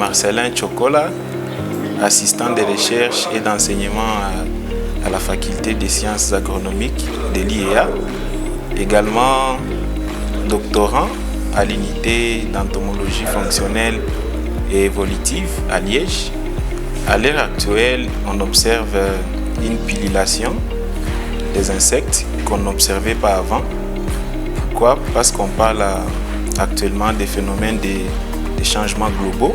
Marcelin Chocola, assistant de recherche et d'enseignement à la faculté des sciences agronomiques de l'IEA, également doctorant à l'unité d'entomologie fonctionnelle et évolutive à Liège. À l'heure actuelle, on observe une pullulation des insectes qu'on n'observait pas avant. Pourquoi? Parce qu'on parle actuellement des phénomènes des changements globaux,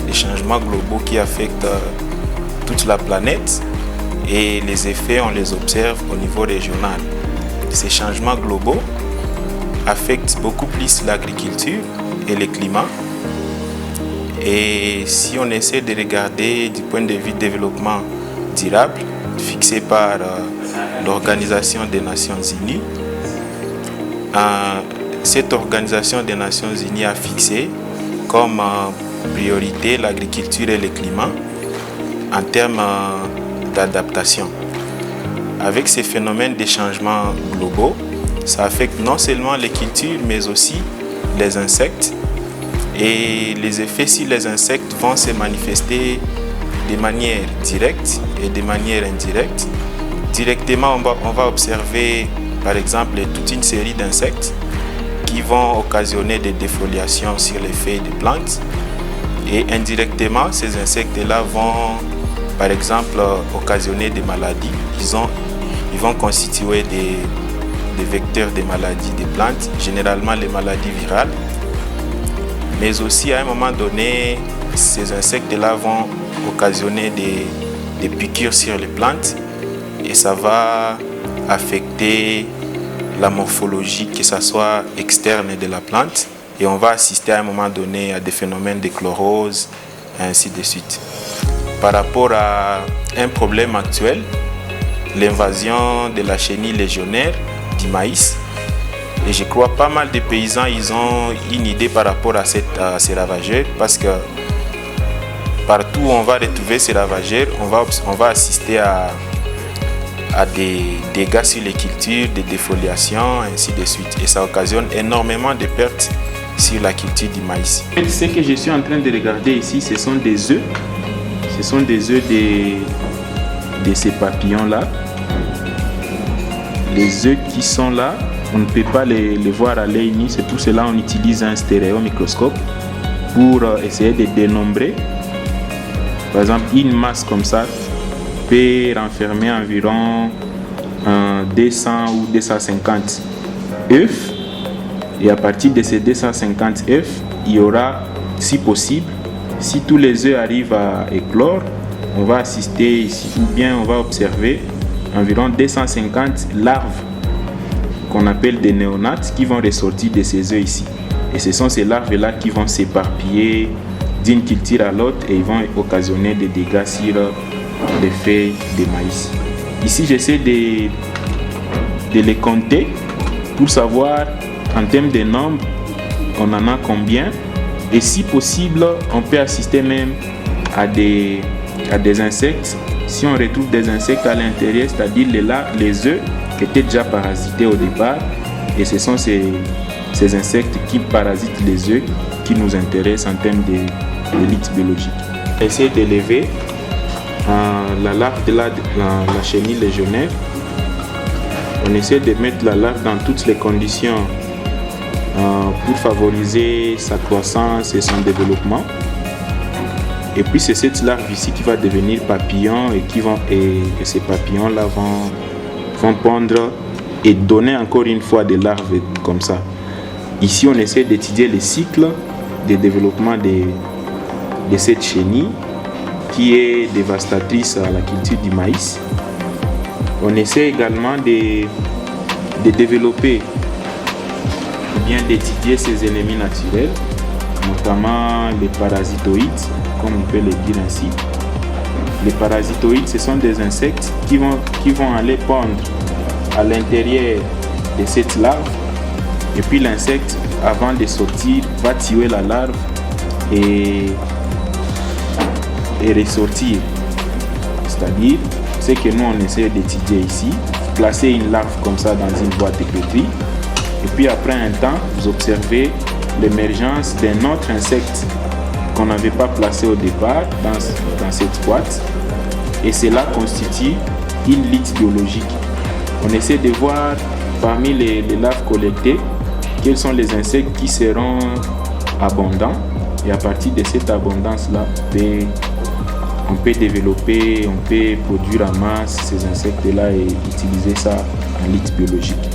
des changements globaux qui affectent toute la planète et les effets, on les observe au niveau régional. Ces changements globaux affectent beaucoup plus l'agriculture et le climat. Et si on essaie de regarder du point de vue développement durable, fixé par l'Organisation des Nations Unies, cette Organisation des Nations Unies a fixé comme priorité l'agriculture et le climat en termes d'adaptation. Avec ces phénomènes de changements globaux, ça affecte non seulement les cultures mais aussi les insectes. Et les effets sur les insectes vont se manifester de manière directe et de manière indirecte. Directement, on va observer par exemple toute une série d'insectes qui vont occasionner des défoliations sur les feuilles des plantes. Et indirectement, ces insectes-là vont par exemple occasionner des maladies. Ils vont constituer des vecteurs de maladies des plantes, généralement les maladies virales. Mais aussi à un moment donné, ces insectes-là vont occasionner des piqûres sur les plantes et ça va affecter la morphologie, que ce soit externe de la plante, et on va assister à un moment donné à des phénomènes de chlorose, et ainsi de suite. Par rapport à un problème actuel, l'invasion de la chenille légionnaire du maïs, et je crois pas mal de paysans ils ont une idée par rapport à ces ravageurs, parce que partout où on va retrouver ces ravageurs, on va assister à des dégâts sur les cultures, des défoliations, ainsi de suite. Et ça occasionne énormément de pertes sur la culture du maïs. Ce que je suis en train de regarder ici, ce sont des œufs. Ce sont des œufs de ces papillons-là. Les œufs qui sont là, on ne peut pas les voir à l'œil nu. C'est pour cela qu'on utilise un stéréomicroscope pour essayer de dénombrer. Par exemple, une masse comme ça peut renfermer environ 200 ou 250 œufs. Et à partir de ces 250 œufs, il y aura, si possible, si tous les œufs arrivent à éclore, on va assister ici, ou bien on va observer environ 250 larves qu'on appelle des néonates qui vont ressortir de ces œufs ici. Et ce sont ces larves-là qui vont s'éparpiller d'une culture à l'autre et ils vont occasionner des dégâts sur les feuilles de maïs. Ici, j'essaie de les compter pour savoir en termes de nombre, on en a combien. Et si possible, on peut assister même à des insectes. Si on retrouve des insectes à l'intérieur, c'est-à-dire les œufs qui étaient déjà parasités au départ, et ce sont ces insectes qui parasitent les œufs qui nous intéressent en termes d'élite biologique. Essayer d'élever la larve de la chenille légionnaire. On essaie de mettre la larve dans toutes les conditions pour favoriser sa croissance et son développement. Et puis c'est cette larve ici qui va devenir papillon et ces papillons-là vont pondre et donner encore une fois des larves comme ça. Ici, on essaie d'étudier le cycle de développement de cette chenille qui est dévastatrice à la culture du maïs. On essaie également de développer ou bien d'étudier ses ennemis naturels, notamment les parasitoïdes, comme on peut le dire ainsi. Les parasitoïdes, ce sont des insectes qui vont aller pondre à l'intérieur de cette larve. Et puis l'insecte, avant de sortir, va tuer la larve et ressortir. C'est-à-dire, ce que nous on essaie d'étudier ici, placer une larve comme ça dans une boîte de pétri. Et puis après un temps, vous observez l'émergence d'un autre insecte qu'on n'avait pas placé au départ dans cette boîte. Et cela constitue une liste biologique. On essaie de voir parmi les larves collectées quels sont les insectes qui seront abondants. Et à partir de cette abondance-là, on peut développer, on peut produire en masse ces insectes-là et utiliser ça en liste biologique.